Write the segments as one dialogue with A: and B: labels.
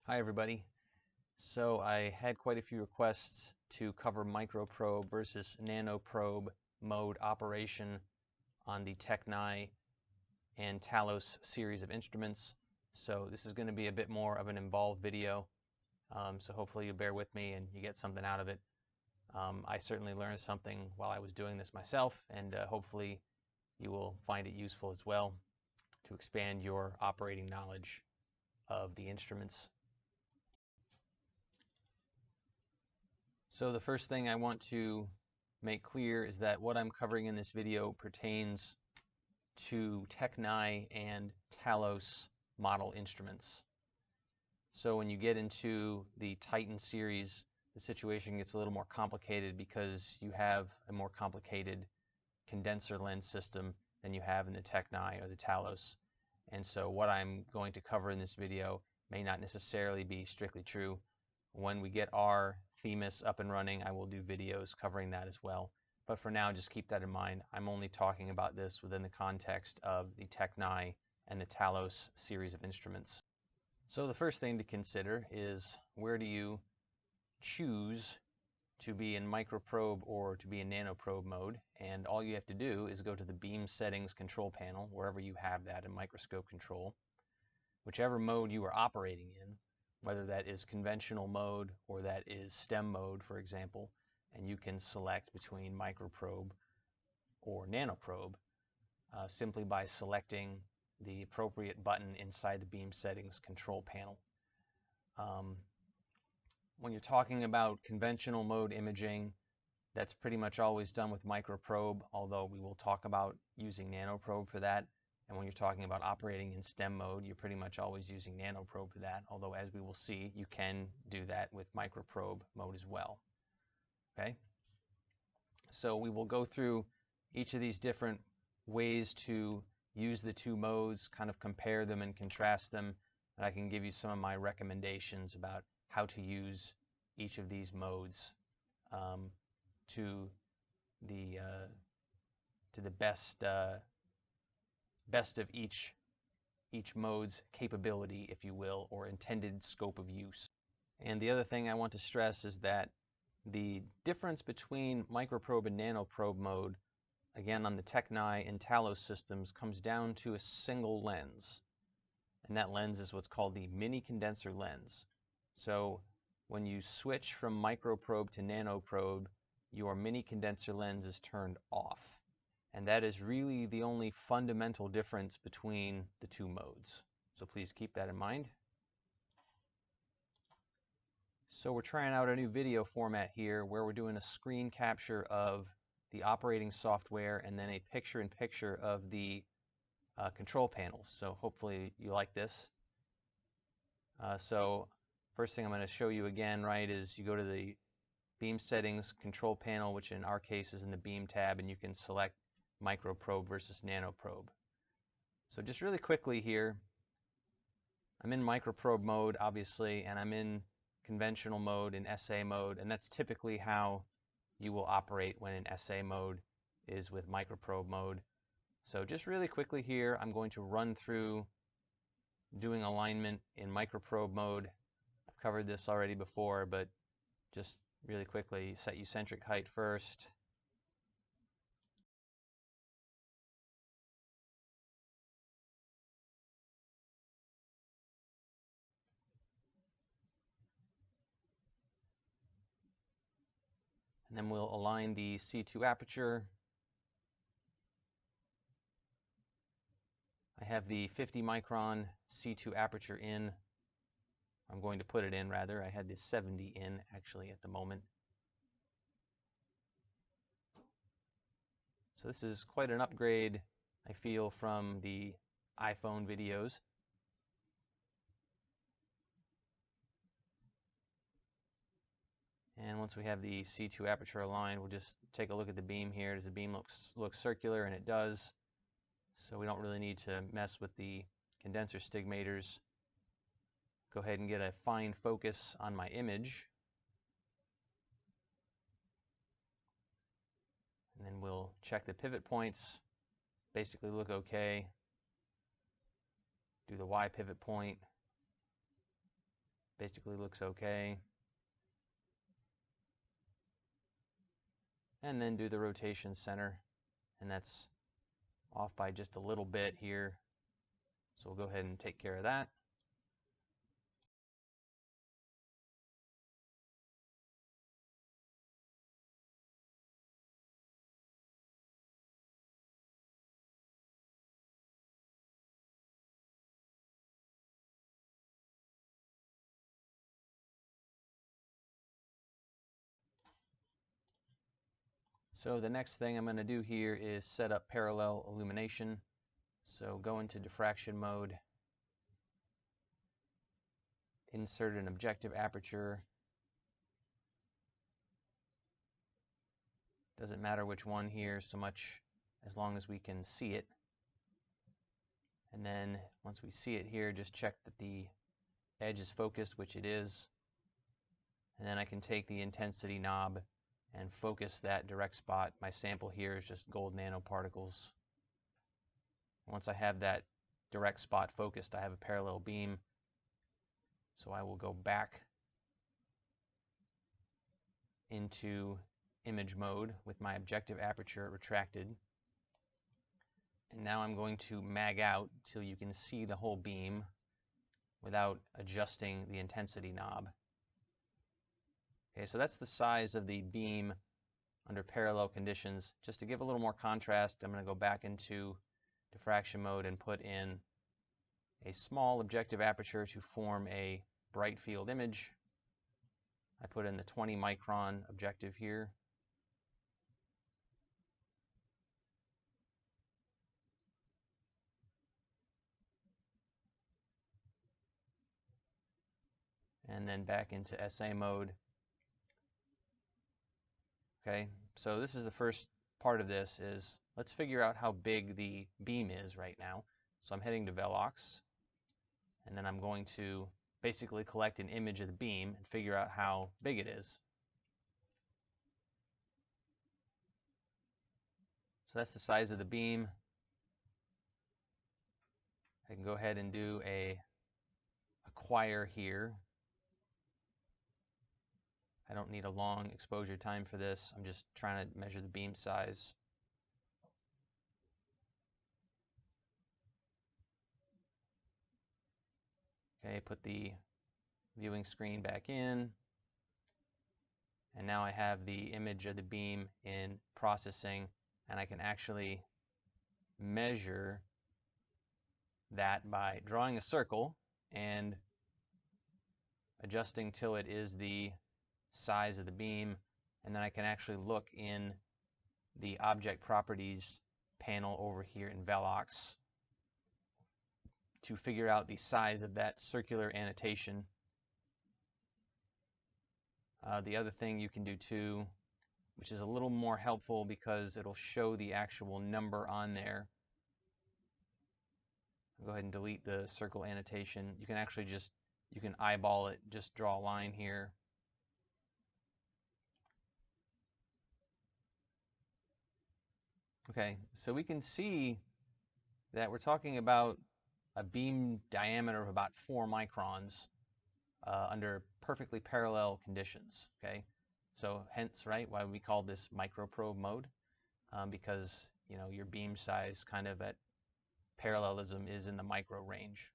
A: Hi everybody. So I had quite a few requests to cover Microprobe versus Nanoprobe mode operation on the Tecnai and Talos series of instruments. So this is going to be a bit more of an involved video. So hopefully you bear with me and you get something out of it. I certainly learned something while I was doing this myself, and hopefully you will find it useful as well to expand your operating knowledge of the instruments. So the first thing I want to make clear is that what I'm covering in this video pertains to Tecnai and Talos model instruments. So when you get into the Titan series, the situation gets a little more complicated because you have a more complicated condenser lens system than you have in the Tecnai or the Talos. And so what I'm going to cover in this video may not necessarily be strictly true. When we get our Themis up and running, I will do videos covering that as well. But for now, just keep that in mind. I'm only talking about this within the context of the Tecnai and the Talos series of instruments. So the first thing to consider is, where do you choose to be in Microprobe or to be in Nanoprobe mode? And all you have to do is go to the beam settings control panel, wherever you have that in microscope control. Whichever mode you are operating in, whether that is conventional mode or that is STEM mode, for example, and you can select between Microprobe or Nanoprobe simply by selecting the appropriate button inside the beam settings control panel. When you're talking about conventional mode imaging, that's pretty much always done with Microprobe, although we will talk about using Nanoprobe for that. And when you're talking about operating in STEM mode, you're pretty much always using Nanoprobe for that, although as we will see, you can do that with Microprobe mode as well. Okay? So we will go through each of these different ways to use the two modes, kind of compare them and contrast them, and I can give you some of my recommendations about how to use each of these modes to the best of each mode's capability, if you will, or intended scope of use. And the other thing I want to stress is that the difference between Microprobe and Nanoprobe mode, again on the Tecnai and Talos systems, comes down to a single lens. And that lens is what's called the mini-condenser lens. So when you switch from Microprobe to Nanoprobe, your mini-condenser lens is turned off. And that is really the only fundamental difference between the two modes. So please keep that in mind. So we're trying out a new video format here where we're doing a screen capture of the operating software and then a picture-in-picture of the control panels. So hopefully you like this. So first thing I'm going to show you again, right, is you go to the beam settings control panel, which in our case is in the beam tab, and you can select Microprobe versus Nanoprobe. So just really quickly here, I'm in Microprobe mode, obviously, and I'm in conventional mode in SA mode, and that's typically how you will operate when in SA mode is with Microprobe mode. So just really quickly here, I'm going to run through doing alignment in Microprobe mode. I've covered this already before, but just really quickly, set eccentric height first. And then we'll align the C2 aperture. I have the 50 micron C2 aperture in. I'm going to put it in, rather. I had the 70 in, actually, at the moment. So this is quite an upgrade, I feel, from the iPhone videos. And once we have the C2 aperture aligned, we'll just take a look at the beam here. Does the beam look circular? And it does. So we don't really need to mess with the condenser stigmators. Go ahead and get a fine focus on my image. And then we'll check the pivot points. Basically look okay. Do the Y pivot point. Basically looks okay. And then do the rotation center, and that's off by just a little bit here. So we'll go ahead and take care of that. So the next thing I'm going to do here is set up parallel illumination. So go into diffraction mode, insert an objective aperture. Doesn't matter which one here so much as long as we can see it. And then once we see it here, just check that the edge is focused, which it is. And then I can take the intensity knob and focus that direct spot. My sample here is just gold nanoparticles. Once I have that direct spot focused, I have a parallel beam. So I will go back into image mode with my objective aperture retracted. And now I'm going to mag out till you can see the whole beam without adjusting the intensity knob. Okay, so that's the size of the beam under parallel conditions. Just to give a little more contrast, I'm going to go back into diffraction mode and put in a small objective aperture to form a bright field image. I put in the 20 micron objective here. And then back into SA mode. Okay, so this is the first part of this is let's figure out how big the beam is right now. So I'm heading to Velox, and then I'm going to basically collect an image of the beam and figure out how big it is. So that's the size of the beam. I can go ahead and do a acquire here. I don't need a long exposure time for this. I'm just trying to measure the beam size. Okay, put the viewing screen back in. And now I have the image of the beam in processing, and I can actually measure that by drawing a circle and adjusting till it is the size of the beam, and then I can actually look in the object properties panel over here in Velox to figure out the size of that circular annotation. The other thing you can do too, which is a little more helpful because it'll show the actual number on there. I'll go ahead and delete the circle annotation. You can actually just, you can eyeball it, just draw a line here. Okay, so we can see that we're talking about a beam diameter of about 4 microns under perfectly parallel conditions. Okay, so hence, right, why we call this microprobe mode, because you know your beam size kind of at parallelism is in the micro range.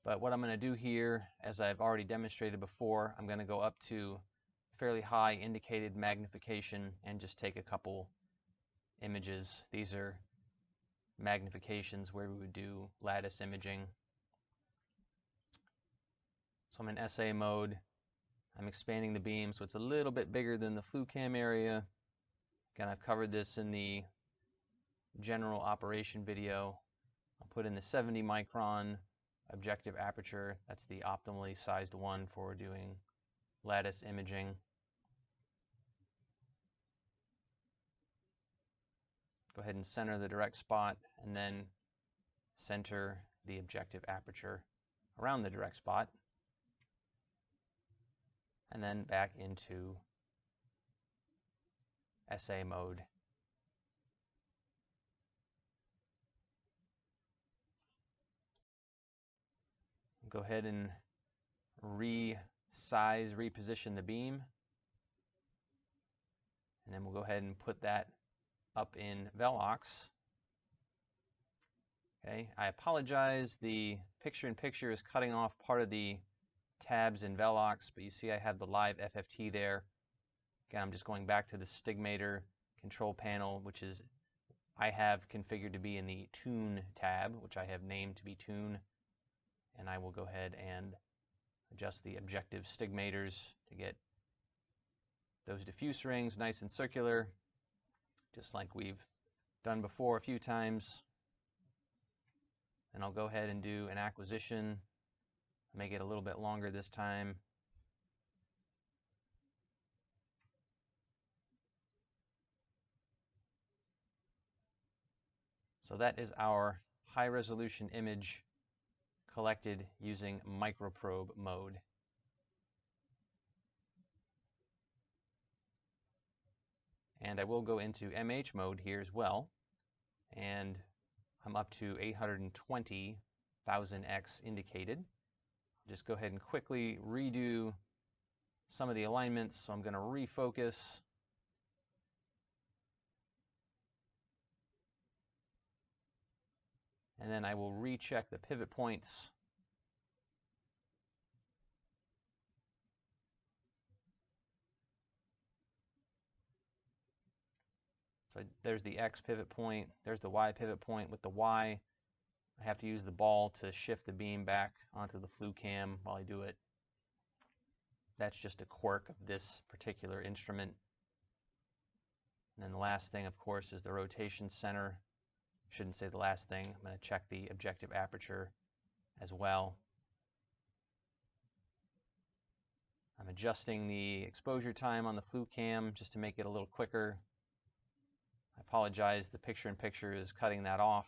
A: But what I'm going to do here, as I've already demonstrated before, I'm going to go up to fairly high indicated magnification and just take a couple images. These are magnifications where we would do lattice imaging. So I'm in SA mode. I'm expanding the beam so it's a little bit bigger than the FluCam area. Again, I've covered this in the general operation video. I'll put in the 70 micron objective aperture. That's the optimally sized one for doing lattice imaging. Go ahead and center the direct spot and then center the objective aperture around the direct spot. And then back into SA mode. go ahead and reposition the beam. And then we'll go ahead and put that up in Velox. Okay, I apologize, the picture-in-picture is cutting off part of the tabs in Velox, but you see I have the live FFT there. Again, I'm just going back to the Stigmator control panel, which is I have configured to be in the Tune tab, which I have named to be Tune. And I will go ahead and adjust the objective Stigmators to get those diffuse rings nice and circular, just like we've done before a few times. And I'll go ahead and do an acquisition, make it a little bit longer this time. So that is our high resolution image collected using Microprobe mode. And I will go into MH mode here as well, and I'm up to 820,000x indicated. Just go ahead and quickly redo some of the alignments. So I'm going to refocus. And then I will recheck the pivot points. So there's the X pivot point, there's the Y pivot point. With the Y, I have to use the ball to shift the beam back onto the flue cam while I do it. That's just a quirk of this particular instrument. And then the last thing, of course, is the rotation center. I shouldn't say the last thing. I'm going to check the objective aperture as well. I'm adjusting the exposure time on the flue cam just to make it a little quicker. I apologize, the picture-in-picture is cutting that off.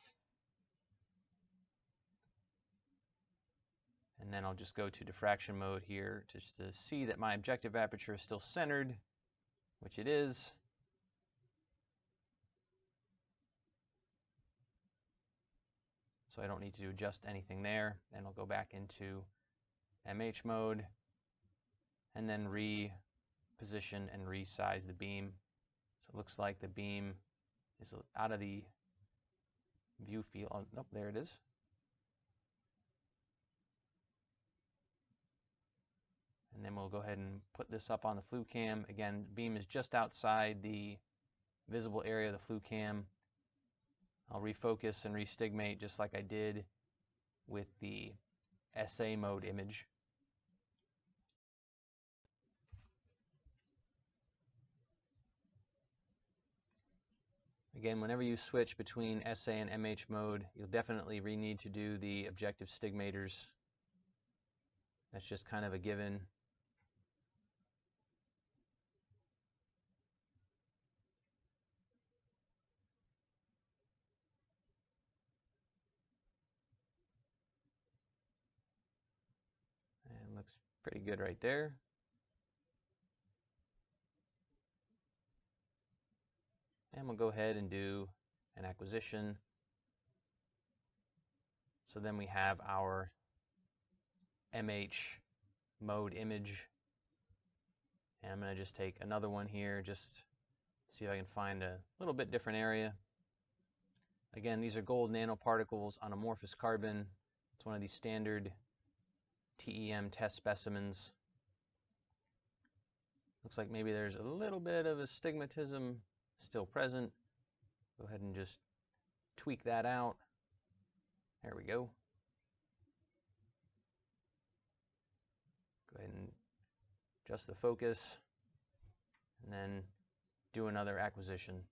A: And then I'll just go to diffraction mode here just to see that my objective aperture is still centered, which it is. So I don't need to adjust anything there. Then I'll go back into MH mode and then reposition and resize the beam. So it looks like the beam is out of the view field. Oh, nope, there it is. And then we'll go ahead and put this up on the flue cam. Again, beam is just outside the visible area of the flue cam. I'll refocus and restigmate just like I did with the SA mode image. Again, whenever you switch between SA and MH mode, you'll definitely need to do the objective stigmators. That's just kind of a given. And looks pretty good right there. And we'll go ahead and do an acquisition. So then we have our MH mode image. And I'm going to just take another one here, just see if I can find a little bit different area. Again, these are gold nanoparticles on amorphous carbon. It's one of these standard TEM test specimens. Looks like maybe there's a little bit of astigmatism still present. Go ahead and just tweak that out. There we go. Go ahead and adjust the focus and then do another acquisition.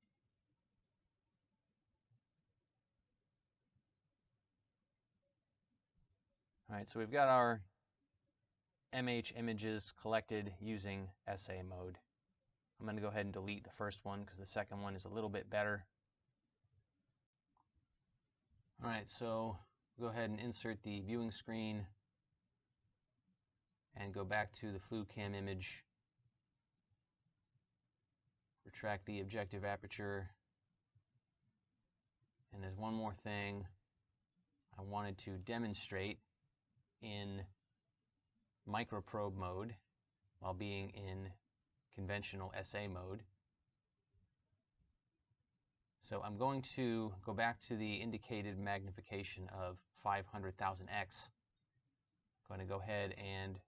A: All right, so we've got our MH images collected using SA mode. I'm going to go ahead and delete the first one because the second one is a little bit better. All right, so go ahead and insert the viewing screen and go back to the flue cam image. Retract the objective aperture. And there's one more thing I wanted to demonstrate in microprobe mode while being in conventional SA mode. So I'm going to go back to the indicated magnification of 500,000x. I'm going to go ahead and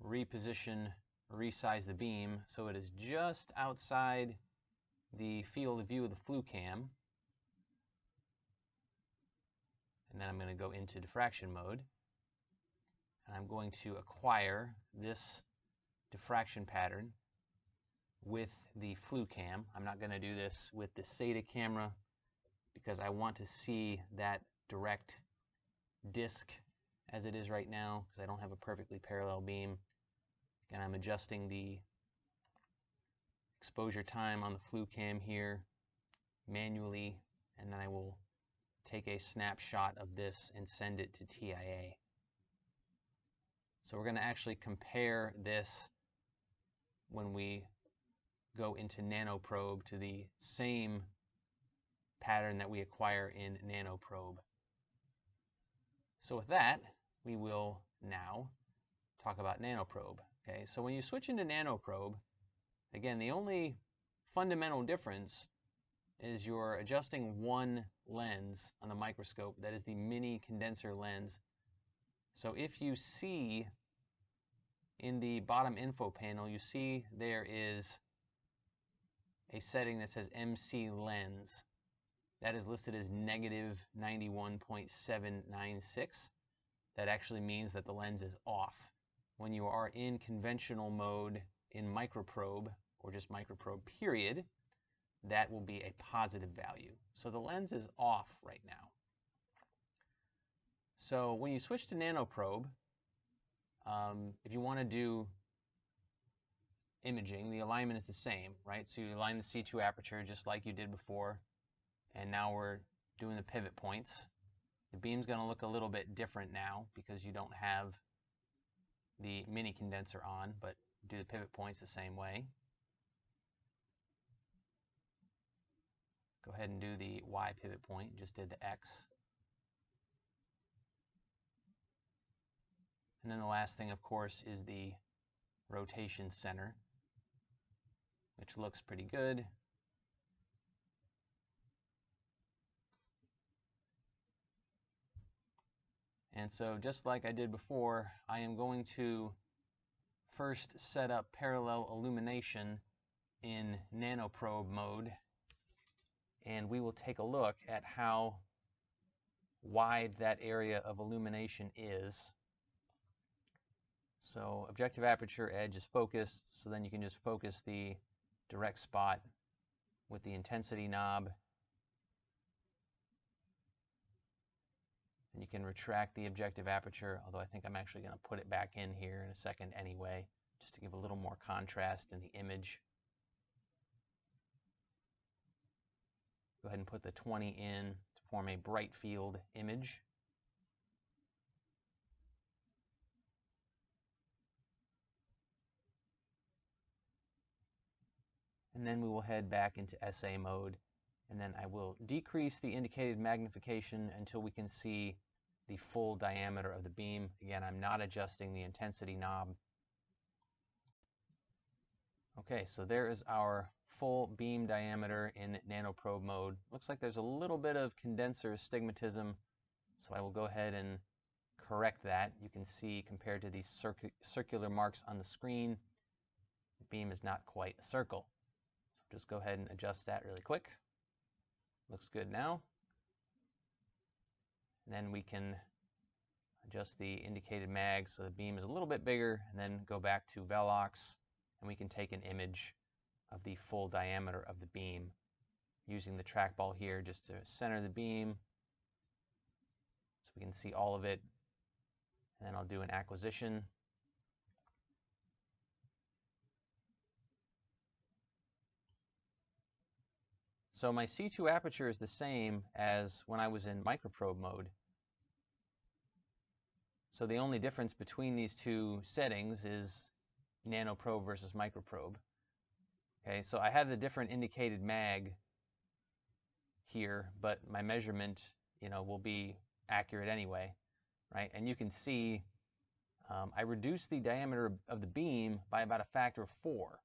A: reposition, resize the beam so it is just outside the field of view of the flue cam. And then I'm going to go into diffraction mode. And I'm going to acquire this diffraction pattern with the flue cam. I'm not going to do this with the SATA camera because I want to see that direct disc as it is right now because I don't have a perfectly parallel beam. And I'm adjusting the exposure time on the flue cam here manually, and then I will take a snapshot of this and send it to TIA. So we're going to actually compare this when we go into Nanoprobe to the same pattern that we acquire in Nanoprobe. So with that, we will now talk about Nanoprobe. Okay, so when you switch into Nanoprobe, again, the only fundamental difference is you're adjusting one lens on the microscope. That is the mini-condenser lens. So if you see in the bottom info panel, you see there is a setting that says MC lens. That is listed as negative 91.796. That actually means that the lens is off. When you are in conventional mode in microprobe, or just microprobe period, that will be a positive value. So the lens is off right now. So when you switch to Nanoprobe, if you want to do imaging, the alignment is the same, right? So you align the C2 aperture just like you did before, and now we're doing the pivot points. The beam's going to look a little bit different now because you don't have the mini condenser on, but do the pivot points the same way. Go ahead and do the Y pivot point, just did the X. And then the last thing, of course, is the rotation center, which looks pretty good. And so just like I did before, I am going to first set up parallel illumination in Nanoprobe mode, and we will take a look at how wide that area of illumination is. So objective aperture edge is focused, so then you can just focus the direct spot with the intensity knob. And you can retract the objective aperture, although I think I'm actually going to put it back in here in a second anyway, just to give a little more contrast in the image. Go ahead and put the 20 in to form a bright field image. And then we will head back into SA mode, and then I will decrease the indicated magnification until we can see the full diameter of the beam. Again, I'm not adjusting the intensity knob. Okay, so there is our full beam diameter in Nanoprobe mode. Looks like there's a little bit of condenser astigmatism, so I will go ahead and correct that. You can see compared to these circular marks on the screen, the beam is not quite a circle. So just go ahead and adjust that really quick. Looks good now. And then we can adjust the indicated mag so the beam is a little bit bigger, and then go back to Velox, and we can take an image of the full diameter of the beam using the trackball here just to center the beam so we can see all of it. And then I'll do an acquisition. So my C2 aperture is the same as when I was in microprobe mode. So the only difference between these two settings is Nanoprobe versus microprobe. Okay, so I have the different indicated mag here, but my measurement, will be accurate anyway. right? And you can see I reduced the diameter of the beam by about a factor of 4.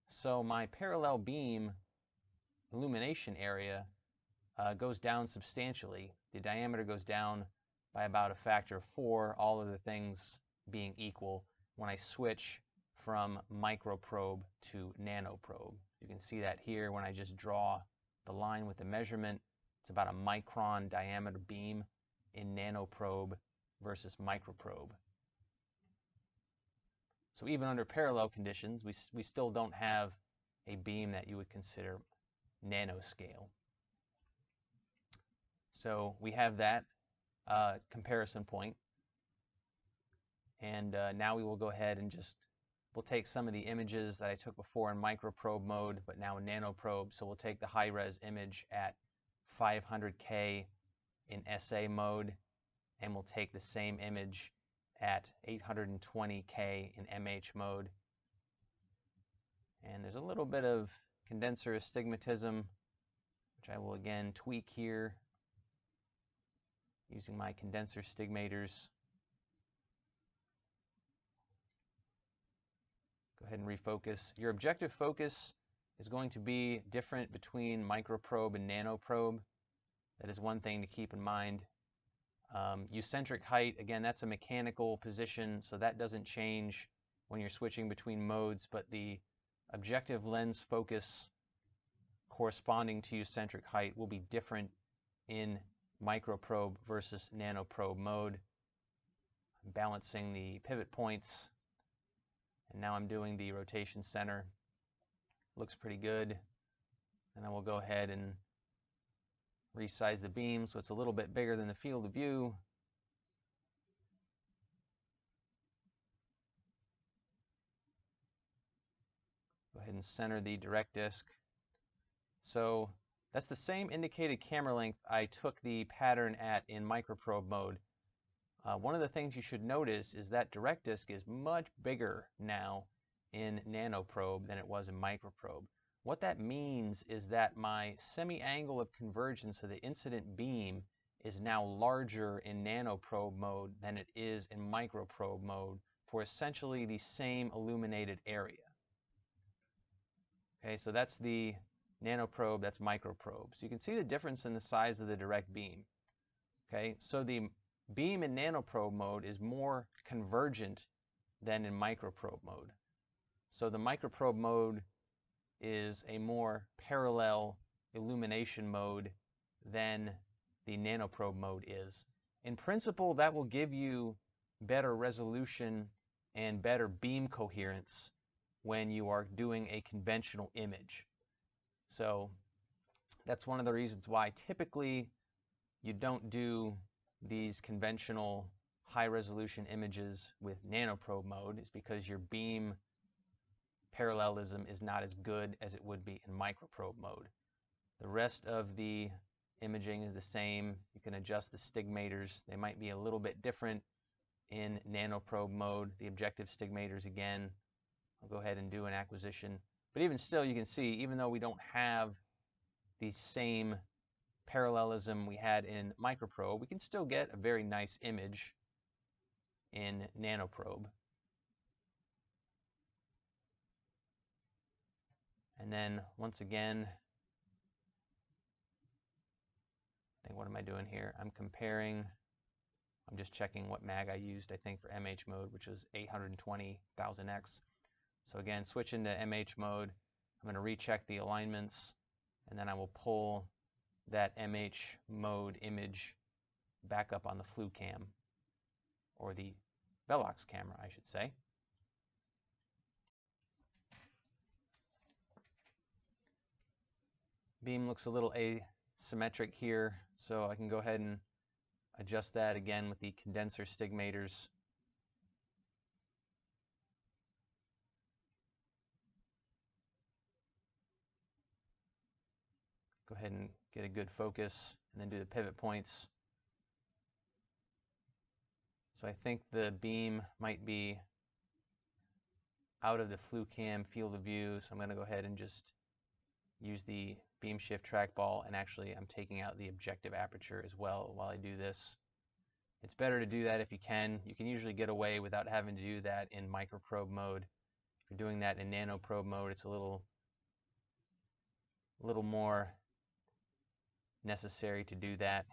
A: So my parallel beam illumination area goes down substantially. The diameter goes down by about a factor of 4, all other things being equal, when I switch from microprobe to nanoprobe. You can see that here when I just draw the line with the measurement. It's about a micron diameter beam in nanoprobe versus microprobe. So even under parallel conditions, we still don't have a beam that you would consider nanoscale. So we have that comparison point. And now we will go ahead and we'll take some of the images that I took before in microprobe mode, but now in nanoprobe. So we'll take the high-res image at 500K in SA mode, and we'll take the same image at 820K in MH mode. And there's a little bit of condenser astigmatism, which I will again tweak here using my condenser stigmators. Go ahead and refocus. Your objective focus is going to be different between microprobe and nanoprobe. That is one thing to keep in mind. Eccentric height, again, that's a mechanical position, so that doesn't change when you're switching between modes, but the objective lens focus corresponding to eccentric height will be different in microprobe versus nanoprobe mode. I'm balancing the pivot points, and now I'm doing the rotation center. Looks pretty good. And then we'll go ahead and resize the beam so it's a little bit bigger than the field of view. Go ahead and center the direct disc. So that's the same indicated camera length I took the pattern at in microprobe mode. One of the things you should notice is that direct disc is much bigger now in nanoprobe than it was in microprobe. What that means is that my semi-angle of convergence of the incident beam is now larger in nanoprobe mode than it is in microprobe mode for essentially the same illuminated area. Okay, so that's the nanoprobe, that's microprobe. So you can see the difference in the size of the direct beam. Okay, so the beam in nanoprobe mode is more convergent than in microprobe mode. So the microprobe mode is a more parallel illumination mode than the nanoprobe mode is. In principle, that will give you better resolution and better beam coherence when you are doing a conventional image. So that's one of the reasons why typically you don't do these conventional high-resolution images with nanoprobe mode, is because your beam parallelism is not as good as it would be in microprobe mode. The rest of the imaging is the same. You can adjust the stigmators. They might be a little bit different in nanoprobe mode. The objective stigmators, again, I'll go ahead and do an acquisition. But even still, you can see, even though we don't have the same parallelism we had in microprobe, we can still get a very nice image in nanoprobe. And then once again, I think, what am I doing here? I'm comparing, I'm just checking what mag I used, I think, for MH mode, which was 820,000x. So again, switch into MH mode. I'm going to recheck the alignments, and then I will pull that MH mode image back up on the flu cam, or the Velox camera, I should say. Beam looks a little asymmetric here, so I can go ahead and adjust that again with the condenser stigmators. Go ahead and get a good focus, and then do the pivot points. So I think the beam might be out of the flu cam field of view, so I'm going to go ahead and just use the beam shift trackball, and actually I'm taking out the objective aperture as well while I do this. It's better to do that if you can. You can usually get away without having to do that in microprobe mode. If you're doing that in nanoprobe mode, it's a little more necessary to do that.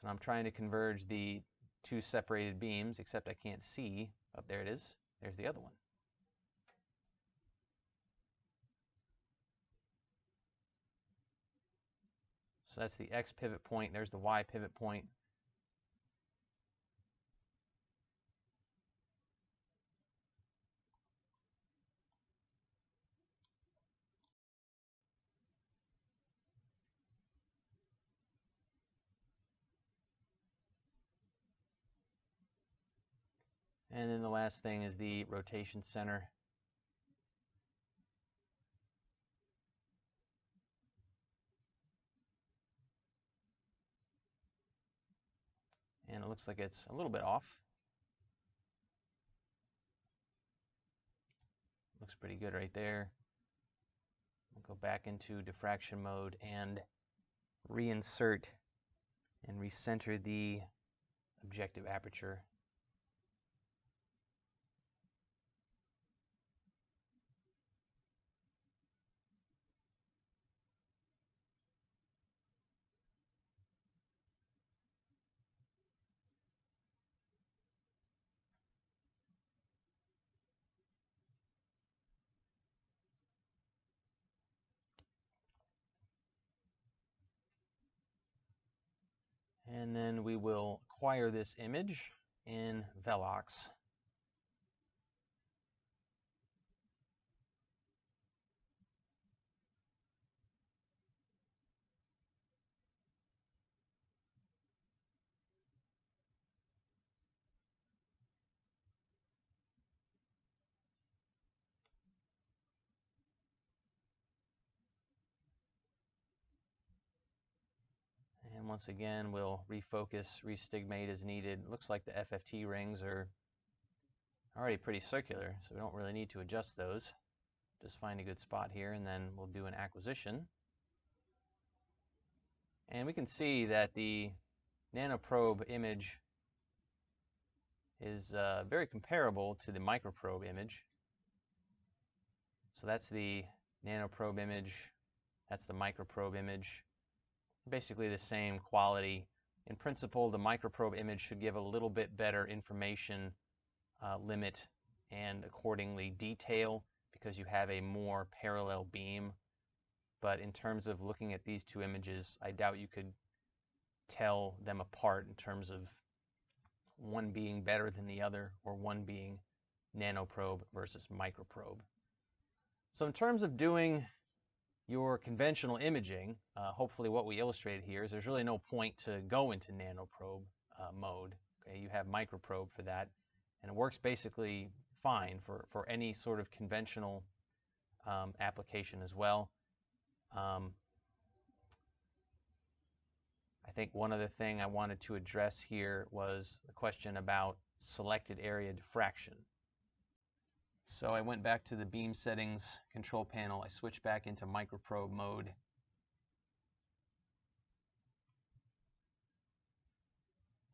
A: So I'm trying to converge the two separated beams, except I can't see. Oh, there it is. There's the other one. So that's the X pivot point. There's the Y pivot point. And then the last thing is the rotation center. And it looks like it's a little bit off. Looks pretty good right there. We'll go back into diffraction mode and reinsert and recenter the objective aperture. And then we will acquire this image in Velox. And once again, we'll refocus, restigmate as needed. It looks like the FFT rings are already pretty circular, so we don't really need to adjust those. Just find a good spot here, and then we'll do an acquisition. And we can see that the Nanoprobe image is very comparable to the Microprobe image. So that's the Nanoprobe image, that's the Microprobe image. Basically the same quality. In principle, the Microprobe image should give a little bit better information limit and accordingly detail because you have a more parallel beam. But in terms of looking at these two images, I doubt you could tell them apart in terms of one being better than the other or one being Nanoprobe versus Microprobe. So in terms of doing your conventional imaging, hopefully what we illustrated here is there's really no point to go into Nanoprobe mode. Okay? You have Microprobe for that, and it works basically fine for any sort of conventional application as well. I think one other thing I wanted to address here was the question about selected area diffraction. So I went back to the beam settings control panel. I switched back into Microprobe mode.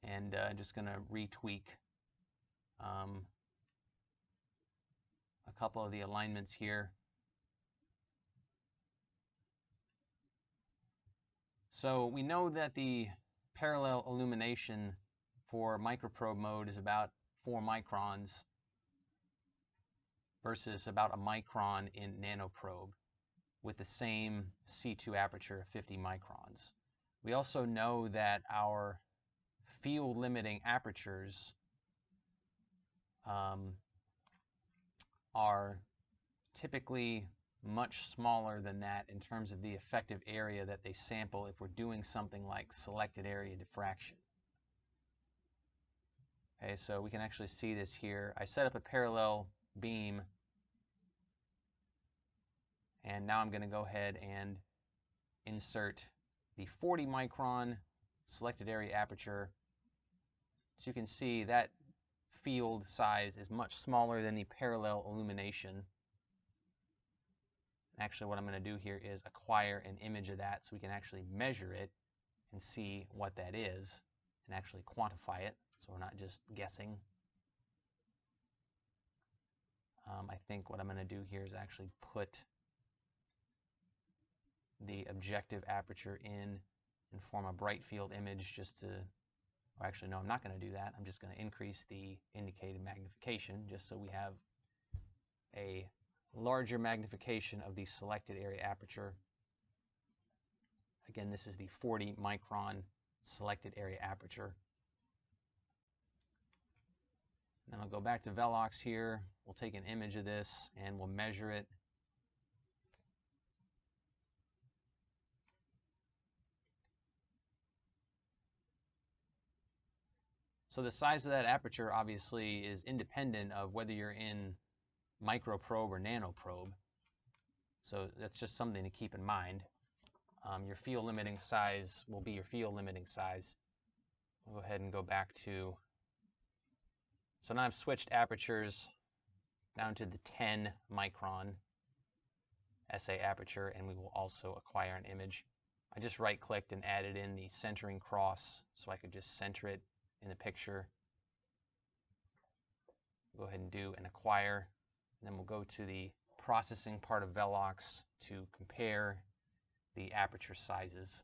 A: And I'm just going to retweak a couple of the alignments here. So we know that the parallel illumination for Microprobe mode is about 4 microns versus about a micron in Nanoprobe with the same C2 aperture of 50 microns. We also know that our field limiting apertures are typically much smaller than that in terms of the effective area that they sample if we're doing something like selected area diffraction. Okay, so we can actually see this here. I set up a parallel beam, and now I'm going to go ahead and insert the 40 micron selected area aperture. So you can see that field size is much smaller than the parallel illumination. Actually, what I'm going to do here is acquire an image of that so we can actually measure it and see what that is and actually quantify it, so we're not just guessing. I think what I'm going to do here is actually put the objective aperture in and form a bright field image just to, or actually no, I'm not going to do that. I'm just going to increase the indicated magnification just so we have a larger magnification of the selected area aperture. Again, this is the 40 micron selected area aperture. Then I'll go back to Velox here. We'll take an image of this and we'll measure it. So the size of that aperture obviously is independent of whether you're in Microprobe or Nanoprobe. So that's just something to keep in mind. Your field limiting size will be your field limiting size. We'll go ahead and go back to, so now I've switched apertures down to the 10 micron SA aperture, and we will also acquire an image. I just right clicked and added in the centering cross so I could just center it in the picture. Go ahead and do an acquire, and then we'll go to the processing part of Velox to compare the aperture sizes.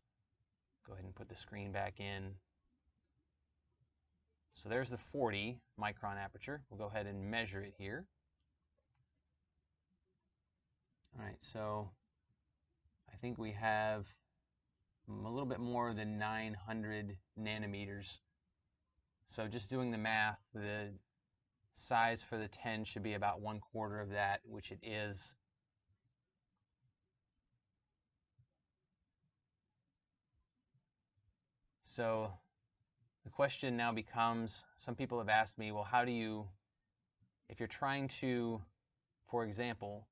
A: Go ahead and put the screen back in. So there's the 40 micron aperture. We'll go ahead and measure it here. All right, so I think we have a little bit more than 900 nanometers. So just doing the math, the size for the 10 should be about 1/4 of that, which it is. So the question now becomes, some people have asked me, well, how do you, if you're trying to, for example,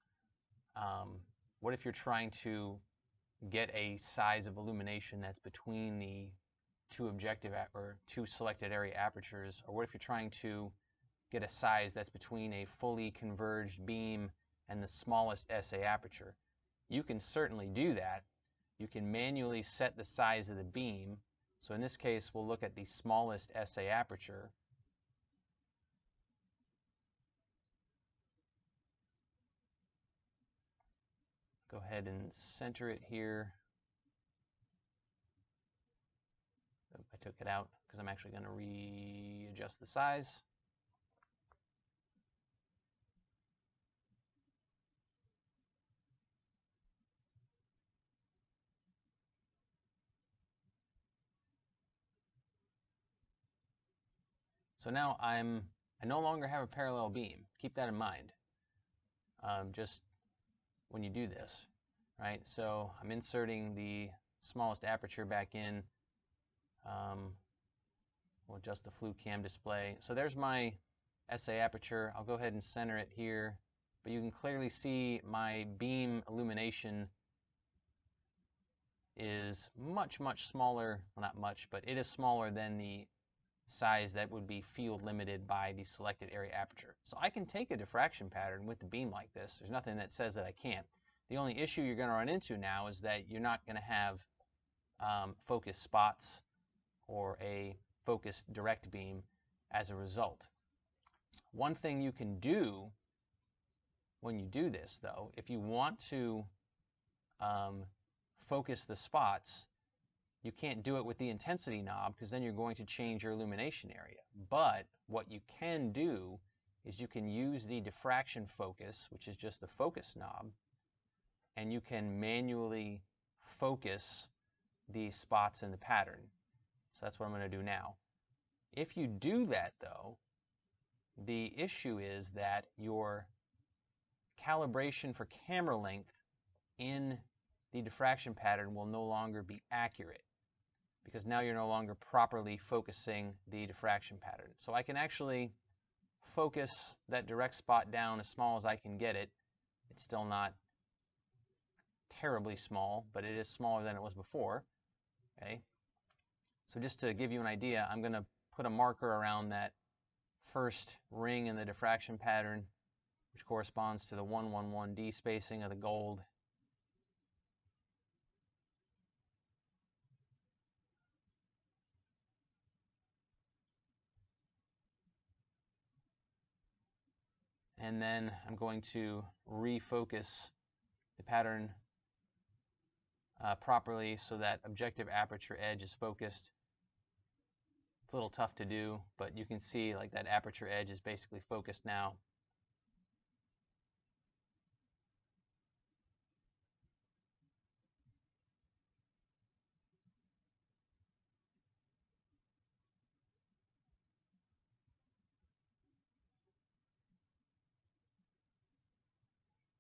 A: what if you're trying to get a size of illumination that's between the two selected area apertures, or what if you're trying to get a size that's between a fully converged beam and the smallest SA aperture? You can certainly do that. You can manually set the size of the beam. So in this case, we'll look at the smallest SA aperture. Go ahead and center it here. Oh, I took it out because I'm actually going to readjust the size. So now I no longer have a parallel beam. Keep that in mind. Just when you do this, right? So I'm inserting the smallest aperture back in. We'll adjust the flue cam display. So there's my SA aperture. I'll go ahead and center it here, but you can clearly see my beam illumination is much, much smaller. Well, not much, but it is smaller than the size that would be field limited by the selected area aperture. So I can take a diffraction pattern with the beam like this. There's nothing that says that I can't. The only issue you're going to run into now is that you're not going to have focus spots or a focused direct beam as a result. One thing you can do when you do this, though, if you want to focus the spots, you can't do it with the intensity knob because then you're going to change your illumination area. But what you can do is you can use the diffraction focus, which is just the focus knob, and you can manually focus the spots in the pattern. So that's what I'm going to do now. If you do that, though, the issue is that your calibration for camera length in the diffraction pattern will no longer be accurate, because now you're no longer properly focusing the diffraction pattern. So I can actually focus that direct spot down as small as I can get it. It's still not terribly small, but it is smaller than it was before. Okay. So just to give you an idea, I'm going to put a marker around that first ring in the diffraction pattern, which corresponds to the 111D spacing of the gold. and then I'm going to refocus the pattern properly so that objective aperture edge is focused. It's a little tough to do, but you can see like that aperture edge is basically focused now.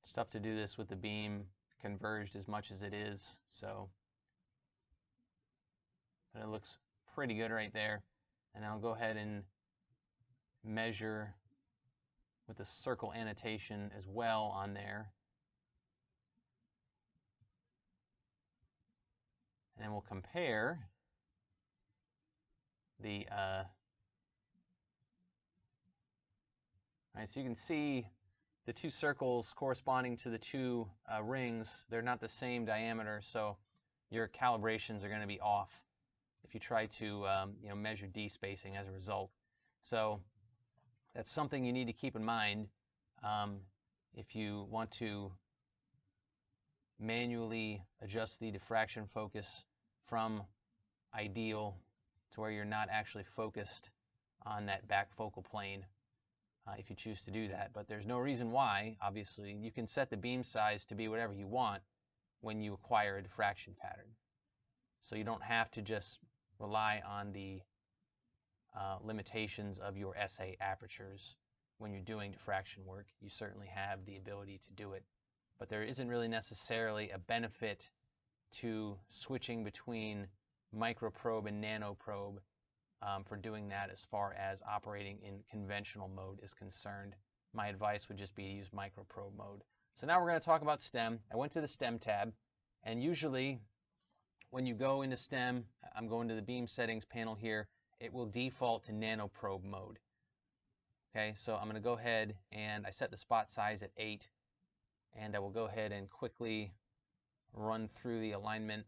A: It's tough to do this with the beam converged as much as it is, so but it looks pretty good right there. And I'll go ahead and measure with the circle annotation as well on there. And then we'll compare the right, so you can see the two circles corresponding to the two rings, they're not the same diameter, so your calibrations are going to be off if you try to measure D-spacing as a result. So that's something you need to keep in mind if you want to manually adjust the diffraction focus from ideal to where you're not actually focused on that back focal plane. If you choose to do that, but there's no reason why. Obviously, you can set the beam size to be whatever you want when you acquire a diffraction pattern. So you don't have to just rely on the limitations of your SA apertures when you're doing diffraction work. You certainly have the ability to do it, but there isn't really necessarily a benefit to switching between microprobe and nanoprobe for doing that as far as operating in conventional mode is concerned. My advice would just be to use microprobe mode. So now we're going to talk about STEM. I went to the STEM tab, and usually when you go into STEM, I'm going to the beam settings panel here, it will default to nanoprobe mode. Okay, so I'm going to go ahead and I set the spot size at 8, and I will go ahead and quickly run through the alignment.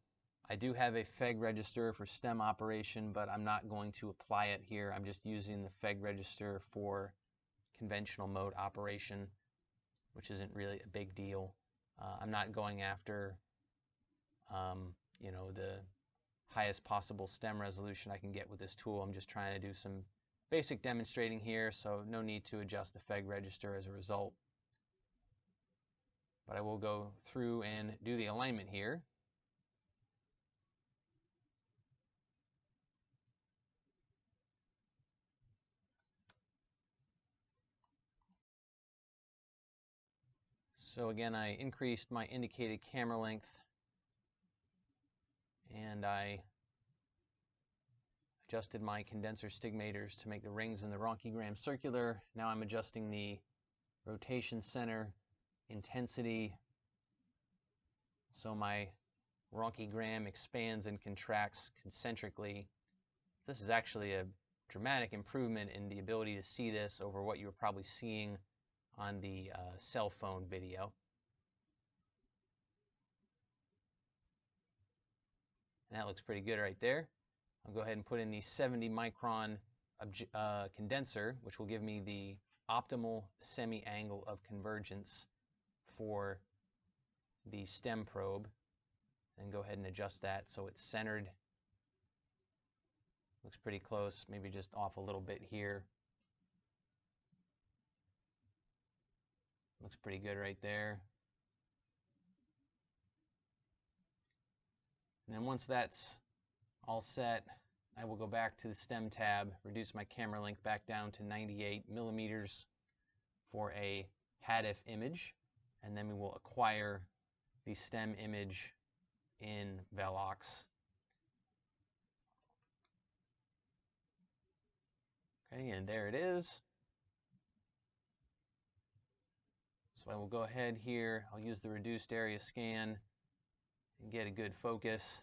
A: I do have a FEG register for STEM operation, but I'm not going to apply it here. I'm just using the FEG register for conventional mode operation, which isn't really a big deal. I'm not going after the highest possible STEM resolution I can get with this tool. I'm just trying to do some basic demonstrating here, so no need to adjust the FEG register as a result. But I will go through and do the alignment here. So again, I increased my indicated camera length, and I adjusted my condenser stigmators to make the rings in the ronchigram circular. Now I'm adjusting the rotation center intensity so my ronchigram expands and contracts concentrically. This is actually a dramatic improvement in the ability to see this over what you were probably seeing on the cell phone video. And that looks pretty good right there. I'll go ahead and put in the 70 micron condenser, which will give me the optimal semi-angle of convergence for the STEM probe, and go ahead and adjust that so it's centered. Looks pretty close, maybe just off a little bit here. Looks pretty good right there. And then once that's all set, I will go back to the STEM tab, reduce my camera length back down to 98 millimeters for a HADF image, and then we will acquire the STEM image in Velox. Okay, and there it is. So I will go ahead here, I'll use the reduced area scan and get a good focus.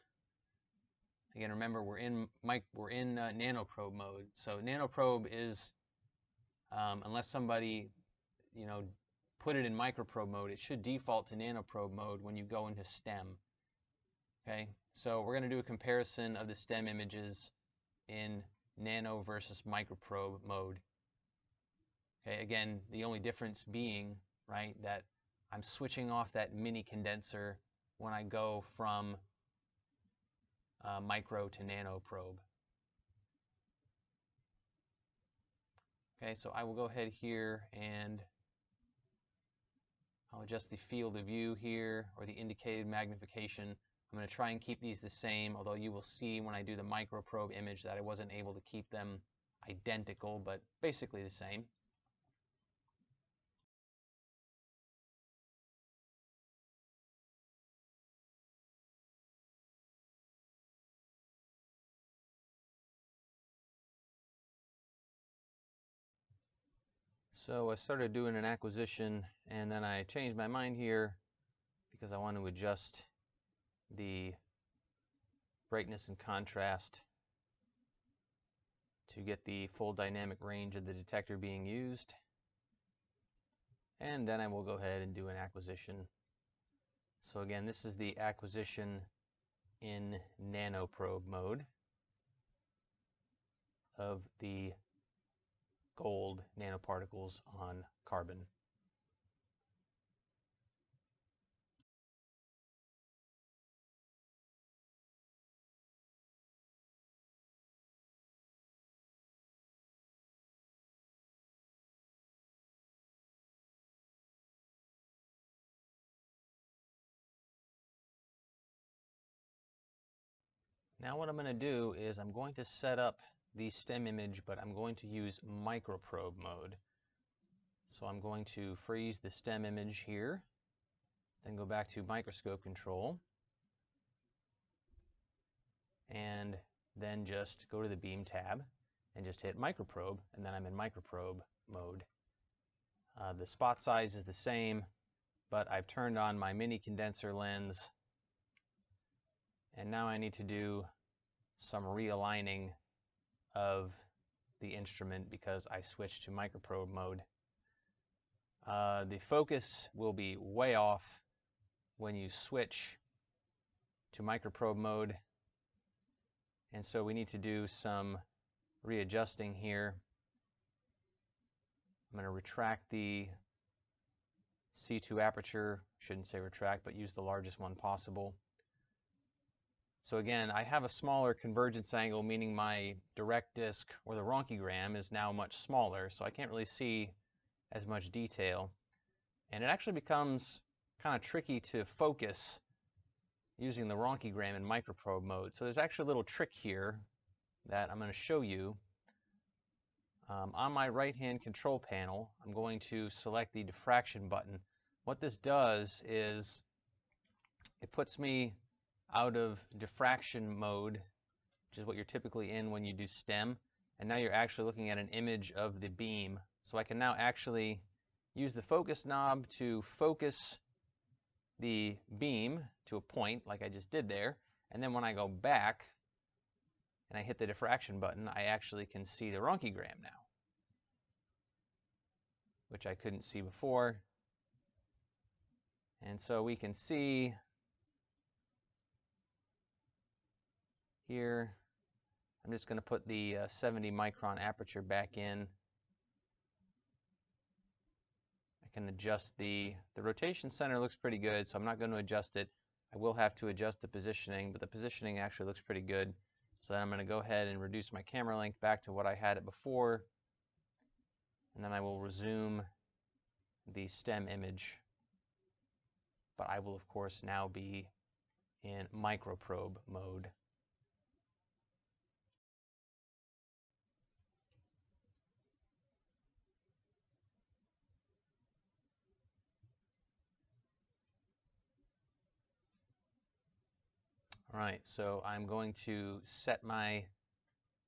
A: Again, remember we're in Nanoprobe mode. So Nanoprobe is, unless somebody put it in Microprobe mode, it should default to Nanoprobe mode when you go into STEM. Okay, so we're going to do a comparison of the STEM images in Nano versus Microprobe mode. Okay, again, the only difference being, right, that I'm switching off that mini-condenser when I go from micro to nano probe. Okay, so I will go ahead here and I'll adjust the field of view here, or the indicated magnification. I'm going to try and keep these the same, although you will see when I do the microprobe image that I wasn't able to keep them identical, but basically the same. So I started doing an acquisition, and then I changed my mind here because I want to adjust the brightness and contrast to get the full dynamic range of the detector being used. And then I will go ahead and do an acquisition. So again, this is the acquisition in Nanoprobe mode of the gold nanoparticles on carbon. Now what I'm going to do is I'm going to set up the STEM image, but I'm going to use Microprobe mode. So I'm going to freeze the STEM image here, then go back to microscope control, and then just go to the beam tab and just hit Microprobe, and then I'm in Microprobe mode. The spot size is the same, but I've turned on my mini-condenser lens, and now I need to do some realigning of the instrument because I switched to Microprobe mode. The focus will be way off when you switch to Microprobe mode, and so we need to do some readjusting here. I'm going to retract the C2 aperture, shouldn't say retract, but use the largest one possible. So again, I have a smaller convergence angle, meaning my direct disc or the ronchogram is now much smaller, so I can't really see as much detail. And it actually becomes kind of tricky to focus using the ronchogram in microprobe mode. So there's actually a little trick here that I'm going to show you. On my right-hand control panel, I'm going to select the diffraction button. What this does is it puts me out of diffraction mode, which is what you're typically in when you do STEM, and now you're actually looking at an image of the beam. So I can now actually use the focus knob to focus the beam to a point like I just did there, and then when I go back and I hit the diffraction button, I actually can see the ronchogram now, which I couldn't see before. And so we can see here, I'm just going to put the 70 micron aperture back in. I can adjust the rotation center looks pretty good, so I'm not going to adjust it. I will have to adjust the positioning, but the positioning actually looks pretty good. So then I'm going to go ahead and reduce my camera length back to what I had it before, and then I will resume the STEM image. But I will, of course, now be in microprobe mode. All right, so I'm going to set my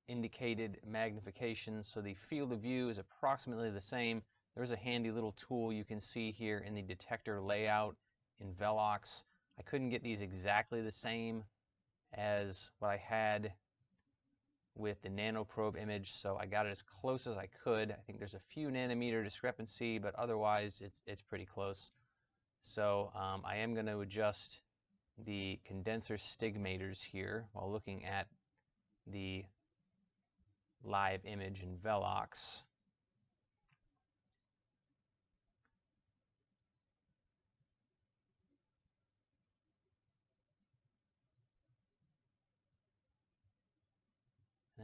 A: indicated magnification so the field of view is approximately the same. There's a handy little tool you can see here in the detector layout in Velox. I couldn't get these exactly the same as what I had with the Nanoprobe image, so I got it as close as I could. I think there's a few nanometer discrepancy, but otherwise it's pretty close. So I am going to adjust the condenser stigmators here while looking at the live image in Velox.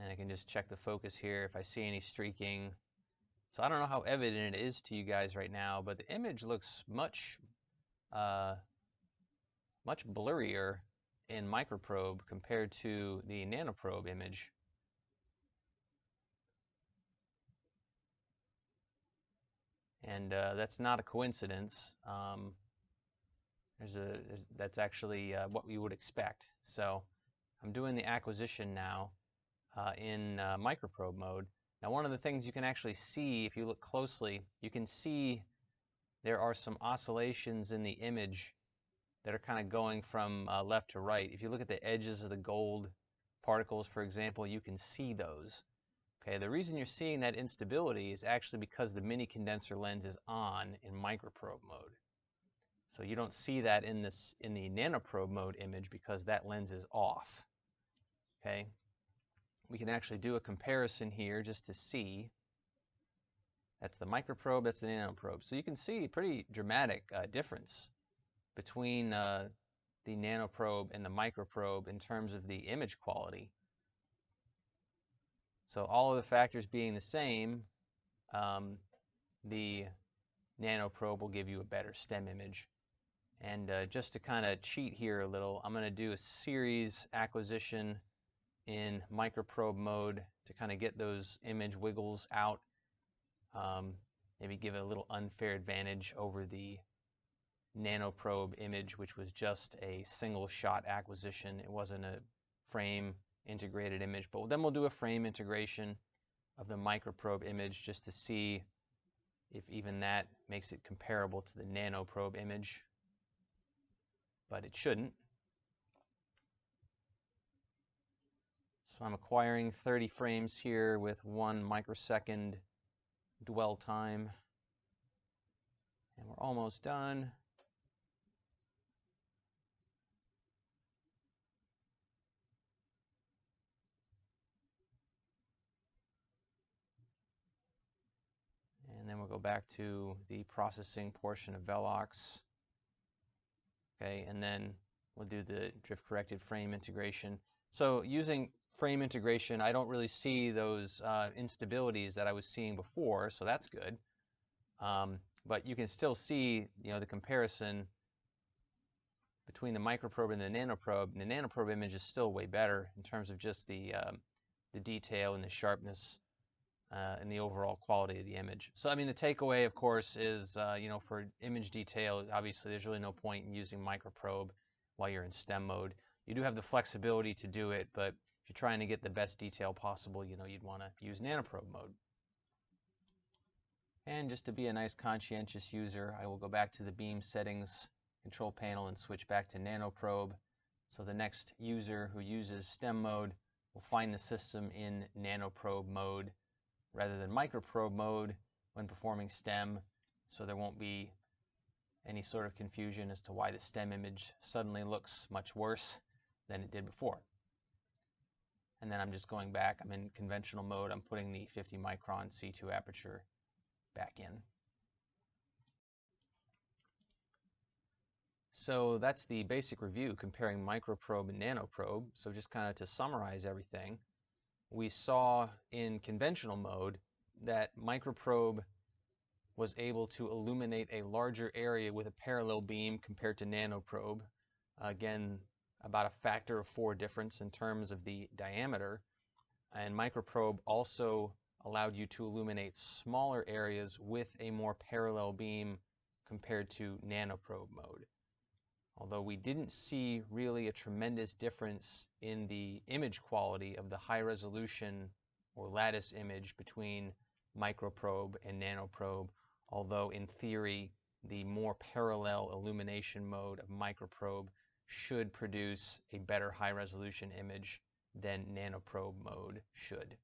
A: And I can just check the focus here if I see any streaking. So I don't know how evident it is to you guys right now, but the image looks much blurrier in Microprobe compared to the Nanoprobe image. And that's not a coincidence. That's actually what we would expect. So I'm doing the acquisition now in Microprobe mode. Now, one of the things you can actually see, if you look closely, you can see there are some oscillations in the image that are kind of going from left to right. If you look at the edges of the gold particles, for example, you can see those. Okay, the reason you're seeing that instability is actually because the mini-condenser lens is on in Microprobe mode. So you don't see that in the Nanoprobe mode image because that lens is off. Okay, we can actually do a comparison here just to see. That's the Microprobe, that's the Nanoprobe. So you can see a pretty dramatic difference between the Nanoprobe and the Microprobe in terms of the image quality. So all of the factors being the same, the Nanoprobe will give you a better STEM image. And just to kind of cheat here a little, I'm going to do a series acquisition in Microprobe mode to kind of get those image wiggles out. Maybe give it a little unfair advantage over the Nanoprobe image, which was just a single shot acquisition. It wasn't a frame integrated image, but then we'll do a frame integration of the Microprobe image just to see if even that makes it comparable to the Nanoprobe image, but it shouldn't. So I'm acquiring 30 frames here with 1 microsecond dwell time, and we're almost done. And then we'll go back to the processing portion of Velox. Okay, and then we'll do the drift corrected frame integration. So using frame integration, I don't really see those instabilities that I was seeing before, so that's good. But you can still see, the comparison between the Microprobe and the Nanoprobe. And the Nanoprobe image is still way better in terms of just the detail and the sharpness and the overall quality of the image. So I mean, the takeaway, of course, is for image detail, obviously there's really no point in using Microprobe while you're in STEM mode. You do have the flexibility to do it, but if you're trying to get the best detail possible, you'd want to use Nanoprobe mode. And just to be a nice conscientious user, I will go back to the beam settings control panel and switch back to Nanoprobe. So the next user who uses STEM mode will find the system in Nanoprobe mode rather than Microprobe mode when performing STEM, so there won't be any sort of confusion as to why the STEM image suddenly looks much worse than it did before. And then I'm just going back, I'm in conventional mode, I'm putting the 50 micron C2 aperture back in. So that's the basic review comparing Microprobe and Nanoprobe. So just kind of to summarize everything, we saw in conventional mode that Microprobe was able to illuminate a larger area with a parallel beam compared to Nanoprobe. Again, about a factor of 4 difference in terms of the diameter. And Microprobe also allowed you to illuminate smaller areas with a more parallel beam compared to Nanoprobe mode. Although we didn't see really a tremendous difference in the image quality of the high resolution or lattice image between Microprobe and Nanoprobe, although in theory the more parallel illumination mode of Microprobe should produce a better high resolution image than Nanoprobe mode should.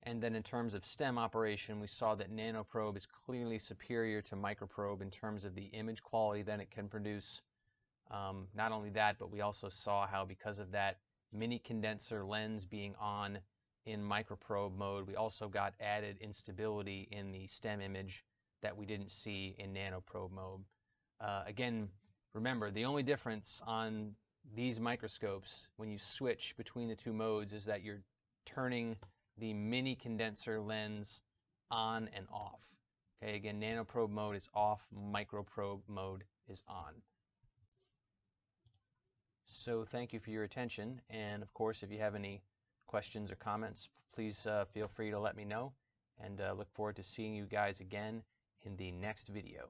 A: And then in terms of STEM operation, we saw that Nanoprobe is clearly superior to Microprobe in terms of the image quality that it can produce. Not only that, but we also saw how because of that mini-condenser lens being on in Microprobe mode, we also got added instability in the STEM image that we didn't see in Nanoprobe mode. Again, remember, the only difference on these microscopes, when you switch between the two modes, is that you're turning the mini-condenser lens on and off. Okay, again, Nanoprobe mode is off, Microprobe mode is on. So thank you for your attention, and of course, if you have any questions or comments, please feel free to let me know, and look forward to seeing you guys again in the next video.